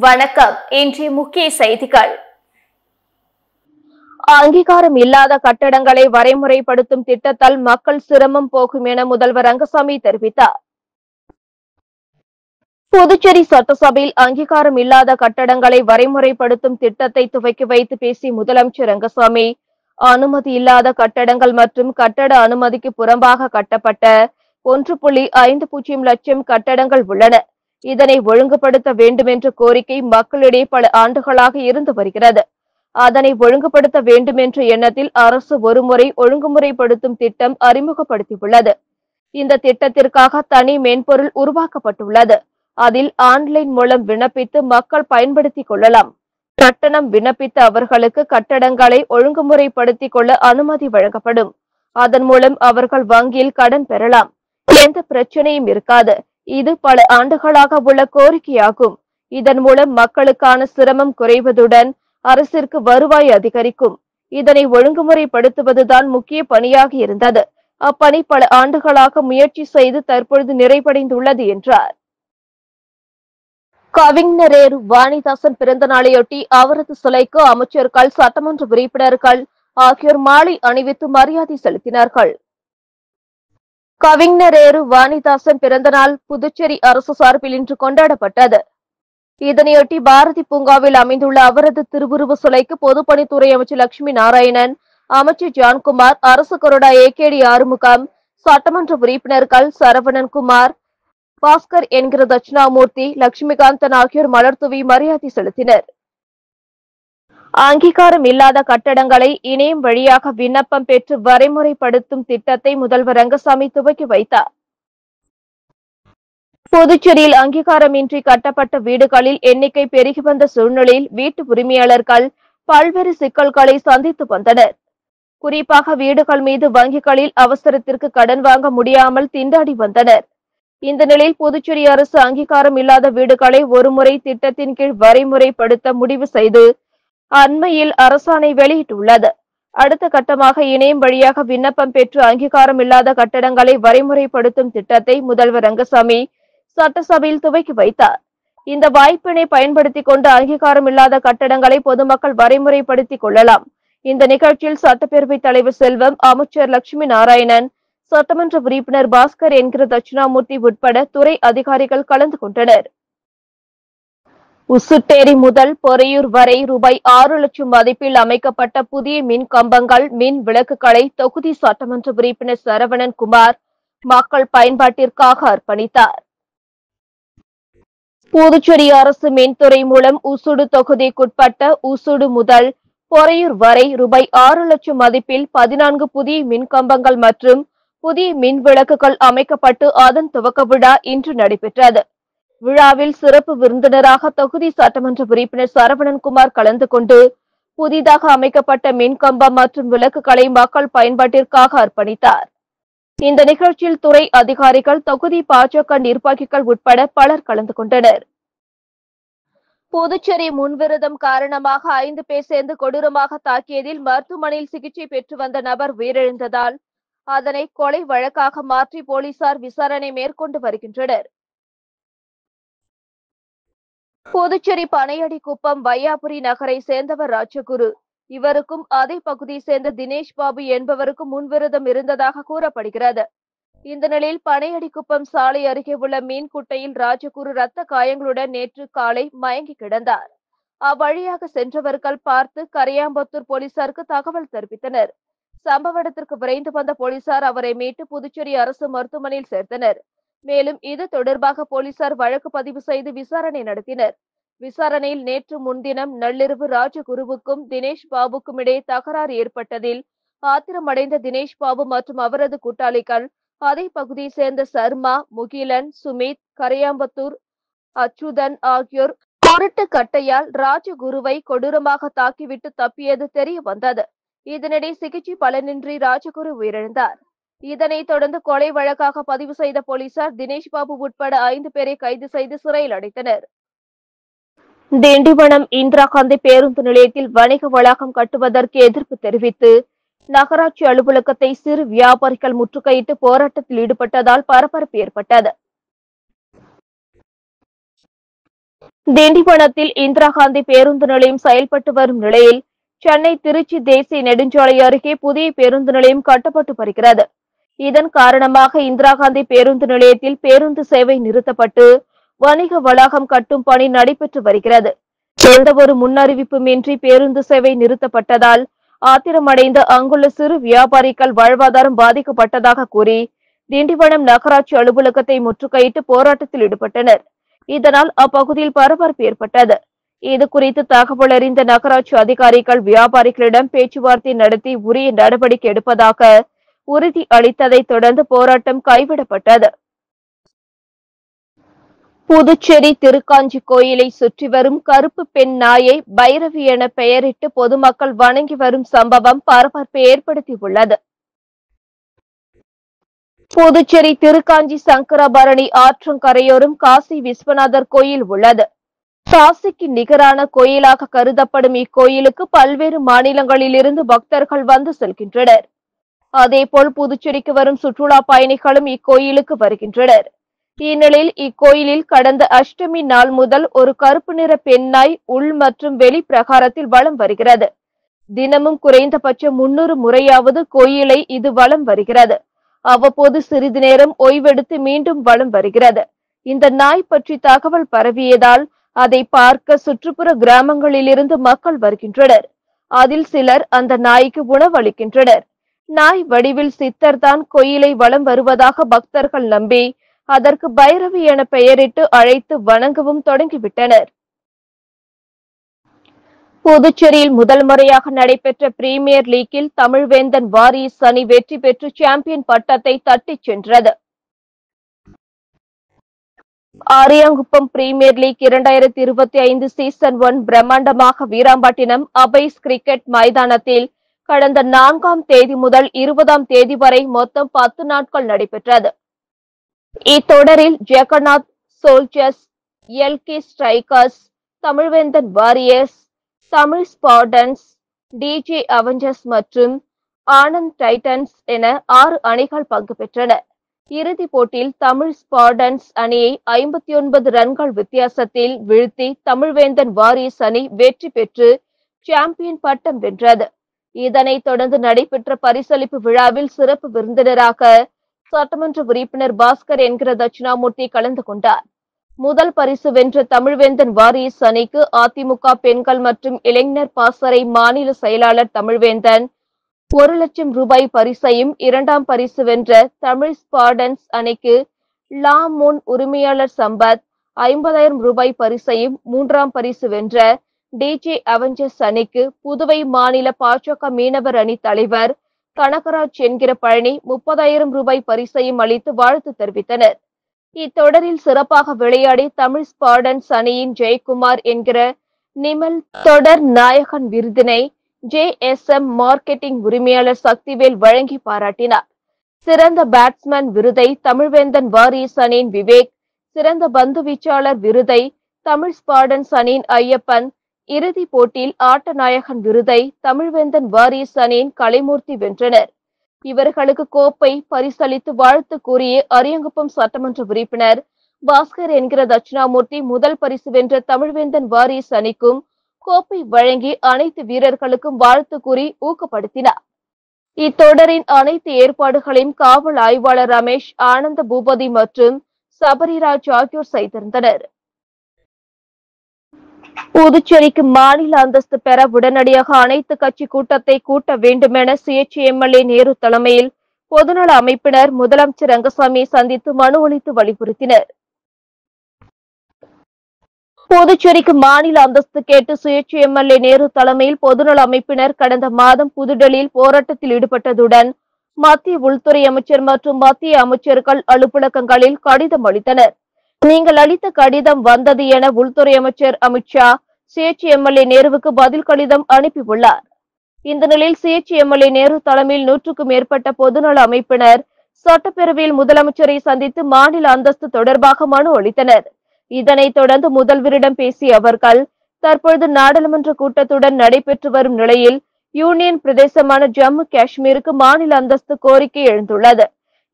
வணக்கம். இன்றைய முக்கிய செய்திகள். அங்கீகாரம் இல்லாத கட்டடங்களை வரைமுறைப்படுத்தும் திட்டத்தால் மக்கள் சிரமம் போகும் என முதல்வர் ரங்கசாமி தெரிவித்தார். புதுச்சேரி சட்டசபையில் அங்கீகாரம் இல்லாத கட்டடங்களை வரைமுறைப்படுத்தும் திட்டத்தை துவக்கி வைத்து பேசிய முதலமைச்சர் ரங்கசாமி, அனுமதி இல்லாத கட்டடங்கள் மற்றும் கட்டட அனுமதிக்கு புறம்பாக கட்டப்பட்ட 1.50 லட்சம் கட்டடங்கள் உள்ளன. இதனை ஒழுங்குபடுத்த வேண்டும் என்ற கோரிக்கை மக்களிடையே பல ஆண்டுகளாக இருந்து வருகிறது. அதனை ஒழுங்குபடுத்த வேண்டும் என்ற எண்ணத்தில் அரசு ஒருமுறை ஒழுங்குமுறைப்படுத்தும் திட்டம் அறிமுகப்படுத்தியுள்ளது. இந்த திட்டத்திற்காக தனி மென்பொருள் உருவாக்கப்பட்டுள்ளது. அதில் ஆன்லைன் மூலம் விண்ணப்பித்து மக்கள் பயன்படுத்திக் கொள்ளலாம். கட்டணம் விண்ணப்பித்த அவர்களுக்கு கட்டடங்களை ஒழுங்குமுறைப்படுத்திக் கொள்ள அனுமதி வழங்கப்படும். அதன் மூலம் அவர்கள் வங்கியில் கடன் பெறலாம். எந்த பிரச்சனையும் இருக்காது. இது பல ஆண்டுகளாக உள்ள கோரிக்கையாகும். இதன் மூலம் மக்களுக்கான சிரமம் குறைவதுடன் அரசிற்கு வருவாய் அதிகரிக்கும். இதனை ஒழுங்குமுறைப்படுத்துவதுதான் முக்கிய பணியாக இருந்தது. அப்பணி பல ஆண்டுகளாக முயற்சி செய்து தற்பொழுது நிறைவடைந்துள்ளது என்றார். கவிஞர் வாணிதாசன் பிறந்த நாளையொட்டி அவரது சிலைக்கு அமைச்சர்கள், சட்டமன்ற உறுப்பினர்கள் ஆகியோர் மாலை அணிவித்து மரியாதை செலுத்தினார்கள். கவிஞர் வாணிதாசன் பிறந்த நாள் புதுச்சேரி அரசு சார்பில் இன்று கொண்டாடப்பட்டது. இதனையொட்டி பாரதி பூங்காவில் அமைந்துள்ள அவரது திருவுருவ சிலைக்கு பொதுப்பணித்துறை அமைச்சர் லட்சுமி நாராயணன், அமைச்சர் ஜான்குமார், அரசு கொறடா ஏகேடி ஆறுமுகம், சட்டமன்ற உறுப்பினர்கள் சரவணன் குமார், பாஸ்கர் என்கிற தட்சிணாமூர்த்தி, லட்சுமிகாந்தன் ஆகியோர் மலர் தூவி மரியாதை செலுத்தினர். அங்கீகாரம் இல்லாத கட்டடங்களை இணையம் வழியாக விண்ணப்பம் பெற்று வரைமுறைப்படுத்தும் திட்டத்தை முதல்வர் ரங்கசாமி துவக்கி வைத்தார். புதுச்சேரியில் அங்கீகாரமின்றி கட்டப்பட்ட வீடுகளில் எண்ணிக்கை பெருகி வந்த சூழ்நிலையில் வீட்டு உரிமையாளர்கள் பல்வேறு சிக்கல்களை சந்தித்து வந்தனர். குறிப்பாக வீடுகள் மீது வங்கிகளில் அவசரத்திற்கு கடன் வாங்க முடியாமல் திண்டாடி வந்தனர். இந்த நிலையில் புதுச்சேரி அரசு அங்கீகாரம் இல்லாத வீடுகளை ஒருமுறை திட்டத்தின் கீழ் வரைமுறைப்படுத்த முடிவு செய்து அண்மையில் அரசாணை வெளியிட்டுள்ளது. அடுத்த கட்டமாக இணையம் வழியாக விண்ணப்பம் பெற்று அங்கீகாரம் இல்லாத கட்டடங்களை வரைமுறைப்படுத்தும் திட்டத்தை முதல்வர் ரங்கசாமி சட்டசபையில் துவக்கி வைத்தார். இந்த வாய்ப்பினை பயன்படுத்திக் கொண்டு அங்கீகாரம் இல்லாத கட்டடங்களை பொதுமக்கள் வரைமுறைப்படுத்திக் கொள்ளலாம். இந்த நிகழ்ச்சியில் சட்டப்பேரவைத் தலைவர் செல்வம், அமைச்சர் லட்சுமி நாராயணன், சட்டமன்ற உறுப்பினர் பாஸ்கர் என்கிற தட்சிணாமூர்த்தி உட்பட துறை அதிகாரிகள் கலந்து கொண்டனர். உசுட்டேரி முதல் பொறையூர் வரை ரூபாய் 6 லட்சம் மதிப்பில் அமைக்கப்பட்ட புதிய மின் கம்பங்கள், மின் விளக்குகளை தொகுதி சட்டமன்ற உறுப்பினர் சரவணன் குமார் மக்கள் பயன்பாட்டிற்காக அர்ப்பணித்தார். புதுச்சேரி அரசு மின்துறை மூலம் ஊசுடு தொகுதிக்குட்பட்ட ஊசுடு முதல் பொறையூர் வரை ரூபாய் 6 லட்சம் மதிப்பில் 14 புதிய மின்கம்பங்கள் மற்றும் புதிய மின் விளக்குகள் அமைக்கப்பட்டு அதன் துவக்க விழா இன்று நடைபெற்றது. விழாவில் சிறப்பு விருந்தினராக தொகுதி சட்டமன்ற உறுப்பினர் சரவணன் குமார் கலந்து கொண்டு புதிதாக அமைக்கப்பட்ட மின்கம்பம் மற்றும் விளக்குகளை மக்கள் பயன்பாட்டிற்காக அர்ப்பணித்தார். இந்த நிகழ்ச்சியில் துறை அதிகாரிகள், தொகுதி பாஜக நிர்வாகிகள் உட்பட பலர் கலந்து கொண்டனர். புதுச்சேரி முன்விரோதம் காரணமாக 5 பேர் சேர்ந்து கொடூரமாக தாக்கியதில் மருத்துவமனையில் சிகிச்சை பெற்று வந்த நபர் உயிரிழந்ததால் அதனை கொலை வழக்காக மாற்றி போலீசார் விசாரணை மேற்கொண்டு வருகின்றனர். புதுச்சேரி பனையடிக்குப்பம் வையாபுரி நகரை சேர்ந்தவர் ராஜகுரு. இவருக்கும் அதே பகுதியை சேர்ந்த தினேஷ் பாபு என்பவருக்கும் முன்விரோதம் இருந்ததாக கூறப்படுகிறது. இந்த நிலையில் பனையடிக்குப்பம் சாலை அருகே உள்ள மீன் குட்டையில் ராஜகுரு ரத்த காயங்களுடன் நேற்று காலை மயங்கி கிடந்தார். அவ்வழியாக சென்றவர்கள் பார்த்து கரையாம்பத்தூர் போலீசாருக்கு தகவல் தெரிவித்தனர். சம்பவ இடத்திற்கு விரைந்து வந்த போலீசார் அவரை மீட்டு புதுச்சேரி அரசு மருத்துவமனையில் சேர்த்தனர். மேலும் இது தொடர்பாக போலீசார் வழக்கு பதிவு செய்து விசாரணை நடத்தினர். விசாரணையில் நேற்று முன்தினம் நள்ளிரவு ராஜகுருவுக்கும் தினேஷ் பாபுக்கும் இடையே தகராறு ஏற்பட்டதில் ஆத்திரமடைந்த தினேஷ் பாபு மற்றும் அவரது கூட்டாளிகள் அதே பகுதியை சேர்ந்த சர்மா, முகிலன், சுமித், கரையாம்பத்தூர் அச்சுதன் ஆகியோர் பொருட்டு கட்டையால் ராஜகுருவை கொடூரமாக தாக்கிவிட்டு தப்பியது தெரிய வந்தது. இதனிடையே சிகிச்சை பலனின்றி ராஜகுரு உயிரிழந்தார். இதனைத் தொடர்ந்து கொலை வழக்காக பதிவு செய்த போலீசார் தினேஷ் பாபு உட்பட 5 பேரை கைது செய்து சிறையில் அடைத்தனர். திண்டிவனம் இந்திரா காந்தி பேருந்து நிலையத்தில் வணிக வளாகம் கட்டுவதற்கு எதிர்ப்பு தெரிவித்து நகராட்சி அலுவலகத்தை சிறு வியாபாரிகள் முற்றுகையிட்டு போராட்டத்தில் ஈடுபட்டதால் பரபரப்பு ஏற்பட்டது. திண்டிவனத்தில் இந்திரா காந்தி பேருந்து நிலையம் செயல்பட்டு வரும் நிலையில் சென்னை திருச்சி தேசிய நெடுஞ்சாலை அருகே புதிய பேருந்து நிலையம் கட்டப்பட்டு வருகிறது. இதன் காரணமாக இந்திரா காந்தி பேருந்து நிலையத்தில் பேருந்து சேவை நிறுத்தப்பட்டு வணிக வளாகம் கட்டும் பணி நடைபெற்று வருகிறது. எந்தவொரு முன்னறிவிப்புமின்றி பேருந்து சேவை நிறுத்தப்பட்டதால் ஆத்திரமடைந்த அங்குள்ள சிறு வியாபாரிகள் வாழ்வாதாரம் பாதிக்கப்பட்டதாக கூறி திண்டிவனம் நகராட்சி அலுவலகத்தை முற்றுகையிட்டு போராட்டத்தில் ஈடுபட்டனர். இதனால் அப்பகுதியில் பரபரப்பு ஏற்பட்டது. இது குறித்து தகவல் அறிந்த நகராட்சி அதிகாரிகள் வியாபாரிகளிடம் பேச்சுவார்த்தை நடத்தி உரிய நடவடிக்கை எடுப்பதாக உறுதி அளித்ததை தொடர்ந்து போராட்டம் கைவிடப்பட்டது. புதுச்சேரி திருக்காஞ்சி கோயிலை சுற்றி வரும் கருப்பு பெண் நாயை பைரவி என பெயரிட்டு பொதுமக்கள் வணங்கி வரும் சம்பவம் பரபரப்பை ஏற்படுத்தியுள்ளது. புதுச்சேரி திருக்காஞ்சி சங்கரபரணி ஆற்றங்கரையோரம் காசி விஸ்வநாதர் கோயில் உள்ளது. காசிக்கு நிகரான கோயிலாக கருதப்படும் இக்கோயிலுக்கு பல்வேறு மாநிலங்களிலிருந்து பக்தர்கள் வந்து செல்கின்றனர். அதேபோல் புதுச்சேரிக்கு வரும் சுற்றுலா பயணிகளும் இக்கோயிலுக்கு வருகின்றனர். இந்நிலையில் இக்கோயிலில் கடந்த அஷ்டமி நாள் முதல் ஒரு கருப்பு நிற பெண்ணாய் உள் மற்றும் வெளி பிரகாரத்தில் வலம் வருகிறது. தினமும் குறைந்தபட்சம் 300 முறையாவது கோயிலை இது வலம் வருகிறது. அவ்வப்போது சிறிது நேரம் ஓய்வெடுத்து மீண்டும் வலம் வருகிறது. இந்த நாய் பற்றி தகவல் பரவியதால் அதை பார்க்க சுற்றுப்புற கிராமங்களிலிருந்து மக்கள் வருகின்றனர். அதில் சிலர் அந்த நாய்க்கு உணவளிக்கின்றனர். நாய் வடிவில் சித்தர் தான் கோயிலை வலம் வருவதாக பக்தர்கள் நம்பி அதற்கு பைரவி என பெயரிட்டு அழைத்து வணங்கவும் தொடங்கிவிட்டனர். புதுச்சேரியில் முதல் முறையாக நடைபெற்ற பிரீமியர் லீக்கில் தமிழ்வேந்தன் வாரியஸ் அணி வெற்றி பெற்று சாம்பியன் பட்டத்தை தட்டிச் சென்றது. ஆரியாங்குப்பம் பிரீமியர் லீக் 2025 சீசன் 1 பிரம்மாண்டமாக வீராம்பட்டினம் அபைஸ் கிரிக்கெட் மைதானத்தில் கடந்த 4ஆம் தேதி முதல் 20ஆம் தேதி வரை மொத்தம் 10 நாட்கள் நடைபெற்றது. இத்தொடரில் Jagannath Soldiers, LK Strikers, Tamilvendhan Warriors, Tamil Spartans, DJ Avengers மற்றும் ஆனந்த் டைட்டன்ஸ் என 6 அணிகள் பங்கு பெற்றன. இறுதிப் போட்டியில் தமிழ் ஸ்பார்டன்ஸ் அணியை 59 ரன்கள் வித்தியாசத்தில் வீழ்த்தி தமிழ்வேந்தன் வாரியர்ஸ் அணி வெற்றி பெற்று சாம்பியன் பட்டம் வென்றது. இதனைத் தொடர்ந்து நடைபெற்ற பரிசளிப்பு விழாவில் சிறப்பு விருந்தினராக சட்டமன்ற உறுப்பினர் பாஸ்கர் என்கிற தட்சிணாமூர்த்தி கலந்து கொண்டார். முதல் பரிசு வென்ற தமிழ்வேந்தன் வாரியர்ஸ் அணிக்கு அதிமுக பெண்கள் மற்றும் இளைஞர் பாசறை மாநில செயலாளர் தமிழ்வேந்தன் 1 லட்சம் ரூபாய் பரிசையும், 2ஆம் பரிசு வென்ற தமிழ் ஸ்பார்டன்ஸ் அணிக்கு லா மூன் உரிமையாளர் சம்பத் 50,000 ரூபாய் பரிசையும், 3ஆம் பரிசு வென்ற டிஜே அவெஞ்சர்ஸ் அணிக்கு புதுவை மாநில பாஜக மீனவர் அணி தலைவர் கனகராஜ் என்கிற பழனி 30,000 ரூபாய் பரிசையும் அளித்து வாழ்த்து தெரிவித்தனர். இத்தொடரில் சிறப்பாக விளையாடி தமிழ் ஸ்பார்டன்ஸ் அணியின் ஜெயக்குமார் என்கிற நிமல் தொடர் நாயகன் விருதினை JSM மார்க்கெட்டிங் உரிமையாளர் சக்திவேல் வழங்கி பாராட்டினார். சிறந்த பேட்ஸ்மேன் விருதை தமிழ்வேந்தன் வாரியர்ஸ் அணியின் விவேக், சிறந்த பந்து வீச்சாளர் விருதை தமிழ் ஸ்பார்டன்ஸ் அணியின் ஐயப்பன், இறுதிப் போட்டியில் ஆட்ட நாயகன் விருதை தமிழ்வேந்தன் வாரியர்ஸ் அணியின் கலைமூர்த்தி வென்றனர். இவர்களுக்கு கோப்பை பரிசளித்து வாழ்த்து கூறிய அரியாங்குப்பம் சட்டமன்ற உறுப்பினர் பாஸ்கர் என்கிற தட்சிணாமூர்த்தி முதல் பரிசு வென்ற தமிழ்வேந்தன் வாரியர்ஸ் அணிக்கும் கோப்பை வழங்கி அனைத்து வீரர்களுக்கும் வாழ்த்து கூறி ஊக்கப்படுத்தினார். இத்தொடரின் அனைத்து ஏற்பாடுகளையும் காவல் ஆய்வாளர் ரமேஷ், ஆனந்த பூபதி மற்றும் சபரிராஜ் ஆகியோர் செய்திருந்தனர். புதுச்சேரிக்கு மாநில அந்தஸ்து பெற உடனடியாக அனைத்து கட்சி கூட்டத்தை கூட்ட வேண்டும் என சுயேட்சை MLA நேரு தலைமையில் பொதுநல அமைப்பினர் முதலமைச்சர் ரங்கசாமியை சந்தித்து மனு அளித்து வலியுறுத்தினர். புதுச்சேரிக்கு மாநில அந்தஸ்து கேட்டு சுயேட்சை MLA நேரு தலைமையில் பொதுநல அமைப்பினர் கடந்த மாதம் புதுடெல்லியில் போராட்டத்தில் ஈடுபட்டதுடன் மத்திய உள்துறை அமைச்சர் மற்றும் மத்திய அமைச்சர்கள் அலுவலகங்களில் கடிதம் அளித்தனர். நீங்கள் அளித்த கடிதம் வந்தது என உள்துறை அமைச்சர் அமித்ஷா சுயேட்சை MLA நேருவுக்கு பதில் கடிதம் அனுப்பியுள்ளார். இந்த நிலையில் சுயேட்சை MLA நேரு தலைமையில் 100க்கும் மேற்பட்ட பொதுநல அமைப்பினர் சட்டப்பேரவையில் முதலமைச்சரை சந்தித்து மாநில அந்தஸ்து தொடர்பாக மனு அளித்தனர். இதனைத் தொடர்ந்து முதல்வரிடம் பேசிய அவர்கள், தற்பொழுது நாடாளுமன்ற கூட்டத்துடன் நடைபெற்று வரும் நிலையில் யூனியன் பிரதேசமான ஜம்மு காஷ்மீருக்கு மாநில அந்தஸ்து கோரிக்கை எழுந்துள்ளது.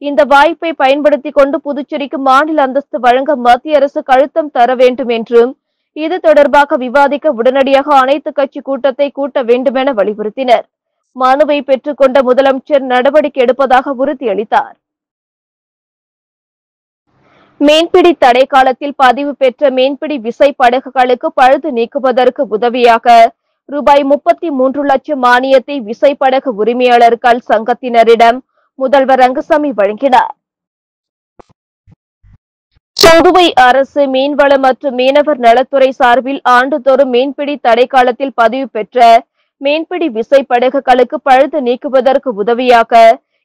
இந்த வாய்ப்பை பயன்படுத்திக் கொண்டு புதுச்சேரிக்கு மாநில அந்தஸ்து வழங்க மத்திய அரசு அழுத்தம் தர வேண்டும் என்றும், இது தொடர்பாக விவாதிக்க உடனடியாக அனைத்து கட்சி கூட்டத்தை கூட்ட வேண்டுமென வலியுறுத்தினர். மனுவை பெற்றுக்கொண்ட முதலமைச்சர் நடவடிக்கை எடுப்பதாக உறுதியளித்தார். மீன்பிடி தடை காலத்தில் பதிவு பெற்ற மீன்பிடி விசை படகுகளுக்கு பழுது நீக்குவதற்கு உதவியாக ரூபாய் 33 லட்சம் மானியத்தை விசைப்படகு உரிமையாளர்கள் சங்கத்தினரிடம் முதல்வர் ரங்கசாமி வழங்கினார். புதுவை அரசு மீன்வளம் மற்றும் மீனவர் நலத்துறை சார்பில் ஆண்டுதோறும் மீன்பிடி தடை காலத்தில் பதிவு பெற்ற மீன்பிடி விசைப்படகுகளுக்கு பழுது நீக்குவதற்கு உதவியாக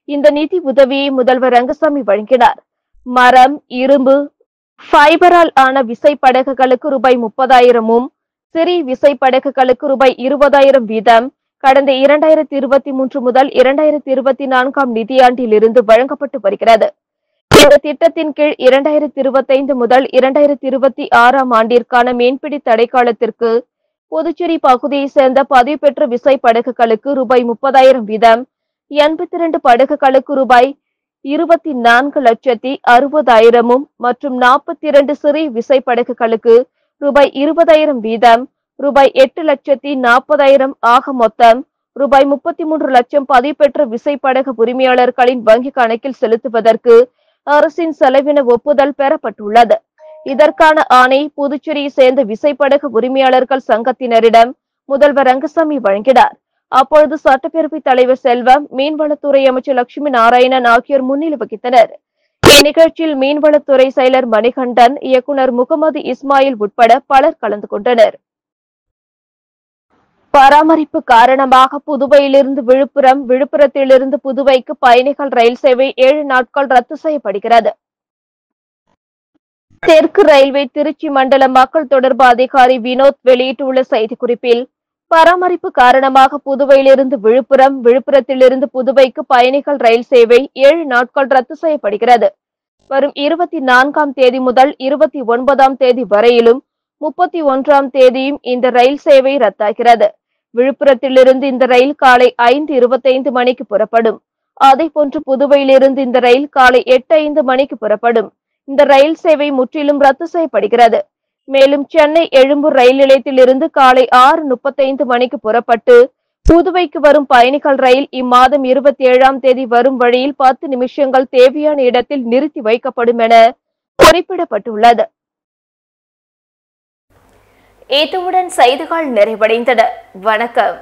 இந்த நிதி உதவியை முதல்வர் ரங்கசாமி வழங்கினார். மரம், இரும்பு, ஃபைபரால் ஆன விசைப்படகுகளுக்கு ரூபாய் 30,000 சிறிய விசைப்படகுகளுக்கு ரூபாய் 20,000 வீதம் கடந்த 2023 முதல் 2024 நிதியாண்டில் இருந்து வழங்கப்பட்டு வருகிறது. இந்த திட்டத்தின் கீழ் 2025 முதல் 2026 ஆண்டிற்கான மீன்பிடி தடை காலத்திற்கு புதுச்சேரி பகுதியை சேர்ந்த பதிவு பெற்ற விசைப்படகுகளுக்கு ரூபாய் 30,000 வீதம், 82 படகுகளுக்கு ரூபாய் 24,60,000 மற்றும் 42 சிறிய விசைப்படகுகளுக்கு ரூபாய் 20,000 வீதம் ரூபாய் 8,40,000 ஆக மொத்தம் ரூபாய் 33 லட்சம் பதிவு பெற்ற விசைப்படகு உரிமையாளர்களின் வங்கி கணக்கில் செலுத்துவதற்கு அரசின் செலவின ஒப்புதல் பெறப்பட்டுள்ளது. இதற்கான ஆணை புதுச்சேரியை சேர்ந்த விசைப்படகு உரிமையாளர்கள் சங்கத்தினரிடம் முதல்வர் ரங்கசாமி வழங்கினார். அப்பொழுது சட்டப்பேரவைத் தலைவர் செல்வம், மீன்வளத்துறை அமைச்சர் லட்சுமி நாராயணன் ஆகியோர் முன்னிலை வகித்தனர். இந்நிகழ்ச்சியில் மீன்வளத்துறை செயலர் மணிகண்டன், இயக்குநர் முகமது இஸ்மாயில் உட்பட பலர் கலந்து கொண்டனர். பராமரிப்பு காரணமாக புதுவையிலிருந்து விழுப்புரம், விழுப்புரத்திலிருந்து புதுவைக்கு பயணிகள் ரயில் சேவை 7 நாட்கள் ரத்து செய்யப்படுகிறது. தெற்கு ரயில்வே திருச்சி மண்டல மக்கள் தொடர்பு அதிகாரி வினோத் வெளியிட்டுள்ள செய்திக்குறிப்பில், பராமரிப்பு காரணமாக புதுவையிலிருந்து விழுப்புரம், விழுப்புரத்திலிருந்து புதுவைக்கு பயணிகள் ரயில் சேவை 7 நாட்கள் ரத்து செய்யப்படுகிறது. வரும் 24ஆம் தேதி முதல் 29ஆம் தேதி வரையிலும் 31ஆம் தேதியும் இந்த ரயில் சேவை ரத்தாகிறது. விழுப்புரத்திலிருந்து இந்த ரயில் காலை 5:25 மணிக்கு புறப்படும். அதேபோன்று புதுவையிலிருந்து இந்த ரயில் காலை 8:05 மணிக்கு புறப்படும். இந்த ரயில் சேவை முற்றிலும் ரத்து செய்யப்படுகிறது. மேலும் சென்னை எழும்பூர் ரயில் நிலையத்திலிருந்து காலை 6:35 மணிக்கு புறப்பட்டு புதுவைக்கு வரும் பயணிகள் ரயில் இம்மாதம் 27ஆம் தேதி வரும் வழியில் 10 நிமிஷங்கள் தேவையான இடத்தில் நிறுத்தி வைக்கப்படும் என குறிப்பிடப்பட்டுள்ளது. இதுடன் செய்திகள் நிறைவடைந்தன. வணக்கம்.